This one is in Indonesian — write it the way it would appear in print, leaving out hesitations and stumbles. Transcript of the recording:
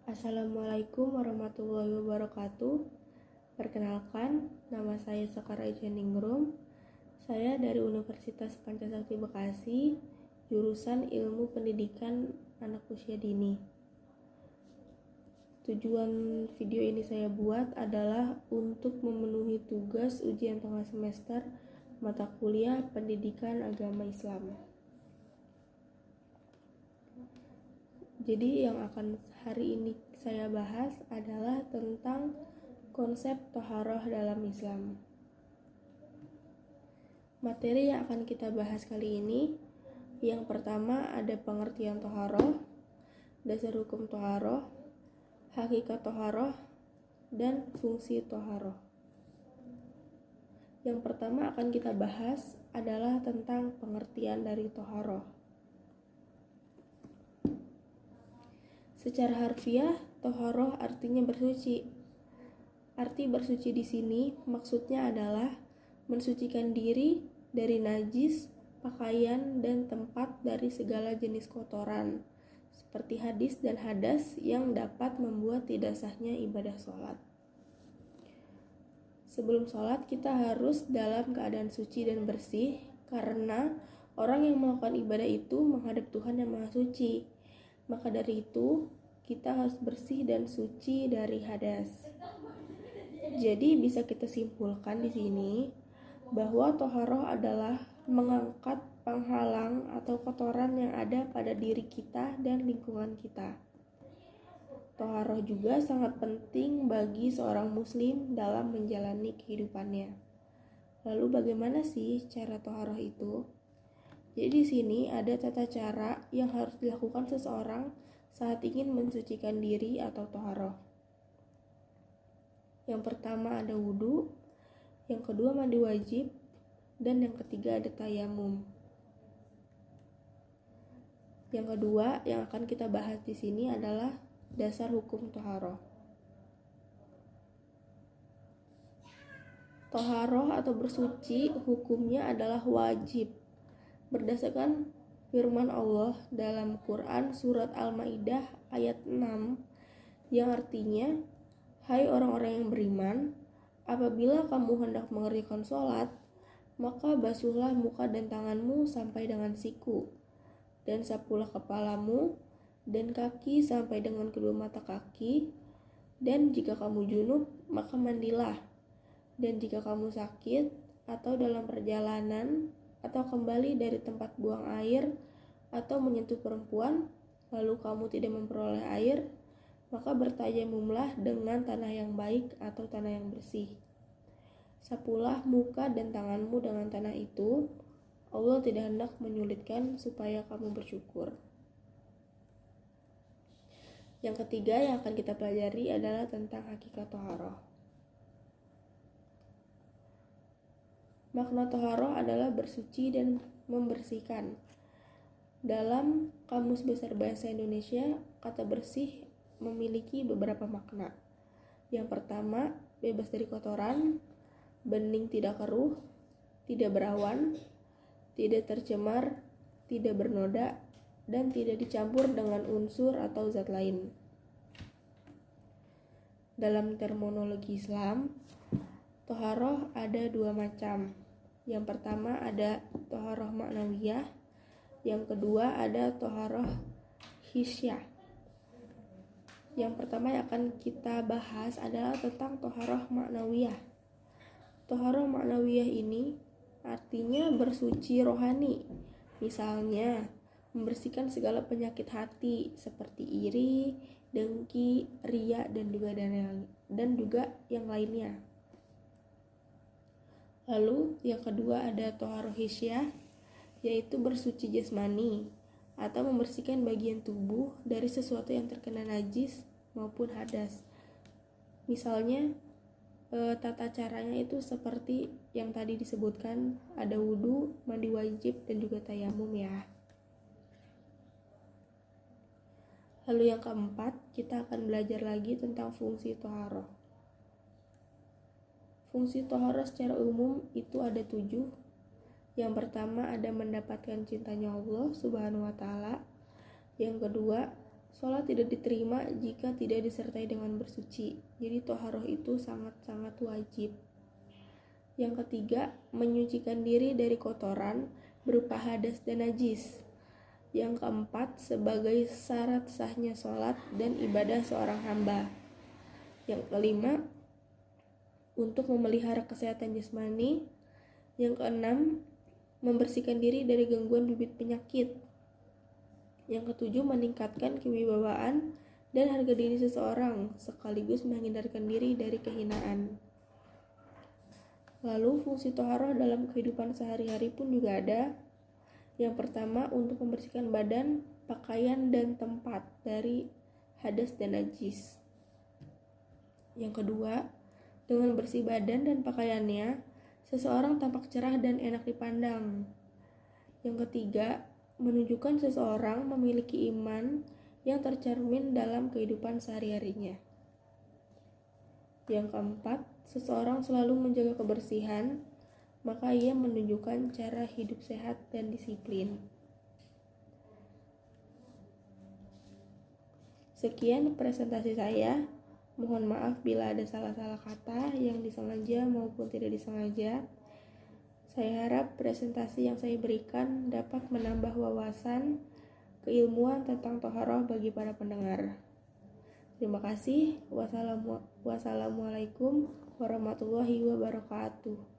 Assalamualaikum warahmatullahi wabarakatuh. Perkenalkan, nama saya Sekar Aijaningrum. Saya dari Universitas Pancasakti Bekasi, jurusan Ilmu Pendidikan Anak Usia Dini. Tujuan video ini saya buat adalah untuk memenuhi tugas ujian tengah semester mata kuliah Pendidikan Agama Islam. Jadi yang akan hari ini saya bahas adalah tentang konsep toharoh dalam Islam. Materi yang akan kita bahas kali ini, yang pertama ada pengertian toharoh, dasar hukum toharoh, hakikat toharoh, dan fungsi toharoh. Yang pertama akan kita bahas adalah tentang pengertian dari toharoh. Secara harfiah, toharoh artinya bersuci. Arti bersuci di sini maksudnya adalah mensucikan diri dari najis, pakaian, dan tempat dari segala jenis kotoran, seperti hadis dan hadas yang dapat membuat tidak sahnya ibadah sholat. Sebelum sholat, kita harus dalam keadaan suci dan bersih, karena orang yang melakukan ibadah itu menghadap Tuhan yang Maha Suci. Maka dari itu, kita harus bersih dan suci dari hadas. Jadi bisa kita simpulkan di sini bahwa toharoh adalah mengangkat penghalang atau kotoran yang ada pada diri kita dan lingkungan kita. Toharoh juga sangat penting bagi seorang muslim dalam menjalani kehidupannya. Lalu bagaimana sih cara toharoh itu? Jadi di sini ada tata cara yang harus dilakukan seseorang saat ingin mensucikan diri atau toharoh. Yang pertama ada wudhu, yang kedua mandi wajib, dan yang ketiga ada tayamum. Yang kedua yang akan kita bahas di sini adalah dasar hukum toharoh. Toharoh atau bersuci hukumnya adalah wajib. Berdasarkan firman Allah dalam Quran surat Al-Maidah ayat 6 yang artinya, hai orang-orang yang beriman, apabila kamu hendak mengerjakan sholat, maka basuhlah muka dan tanganmu sampai dengan siku, dan sapulah kepalamu dan kaki sampai dengan kedua mata kaki, dan jika kamu junub, maka mandilah, dan jika kamu sakit atau dalam perjalanan atau kembali dari tempat buang air atau menyentuh perempuan, lalu kamu tidak memperoleh air, maka bertayamumlah dengan tanah yang baik atau tanah yang bersih. Sapulah muka dan tanganmu dengan tanah itu. Allah tidak hendak menyulitkan supaya kamu bersyukur. Yang ketiga yang akan kita pelajari adalah tentang hakikat toharoh. Makna toharoh adalah bersuci dan membersihkan. Dalam Kamus Besar Bahasa Indonesia, kata bersih memiliki beberapa makna. Yang pertama, bebas dari kotoran, bening tidak keruh, tidak berawan, tidak tercemar, tidak bernoda, dan tidak dicampur dengan unsur atau zat lain. Dalam terminologi Islam, toharoh ada dua macam. Yang pertama ada toharoh ma'nawiyah, yang kedua ada toharoh hisyah. Yang pertama yang akan kita bahas adalah tentang toharoh ma'nawiyah. Toharoh ma'nawiyah ini artinya bersuci rohani. Misalnya, membersihkan segala penyakit hati seperti iri, dengki, riya, dan juga yang lainnya. Lalu yang kedua ada toharoh hisyah, yaitu bersuci jasmani atau membersihkan bagian tubuh dari sesuatu yang terkena najis maupun hadas. Misalnya tata caranya itu seperti yang tadi disebutkan, ada wudhu, mandi wajib, dan juga tayamum ya. Lalu yang keempat, kita akan belajar lagi tentang fungsi toharoh. Fungsi toharoh secara umum itu ada 7. Yang pertama ada mendapatkan cintanya Allah Subhanahu wa Ta'ala. Yang kedua, Sholat tidak diterima jika tidak disertai dengan bersuci. Jadi toharoh itu sangat-sangat wajib. Yang ketiga, menyucikan diri dari kotoran berupa hadas dan najis. Yang keempat, sebagai syarat sahnya sholat dan ibadah seorang hamba. Yang kelima, untuk memelihara kesehatan jasmani. Yang keenam, membersihkan diri dari gangguan bibit penyakit. Yang ketujuh, meningkatkan kewibawaan dan harga diri seseorang, sekaligus menghindarkan diri dari kehinaan. Lalu fungsi toharoh dalam kehidupan sehari-hari pun juga ada. Yang pertama, untuk membersihkan badan, pakaian, dan tempat dari hadas dan najis. Yang kedua, dengan bersih badan dan pakaiannya, seseorang tampak cerah dan enak dipandang. Yang ketiga, menunjukkan seseorang memiliki iman yang tercermin dalam kehidupan sehari-harinya. Yang keempat, seseorang selalu menjaga kebersihan, maka ia menunjukkan cara hidup sehat dan disiplin. Sekian presentasi saya. Mohon maaf bila ada salah-salah kata yang disengaja maupun tidak disengaja. Saya harap presentasi yang saya berikan dapat menambah wawasan keilmuan tentang toharoh bagi para pendengar. Terima kasih. Wassalamualaikum warahmatullahi wabarakatuh.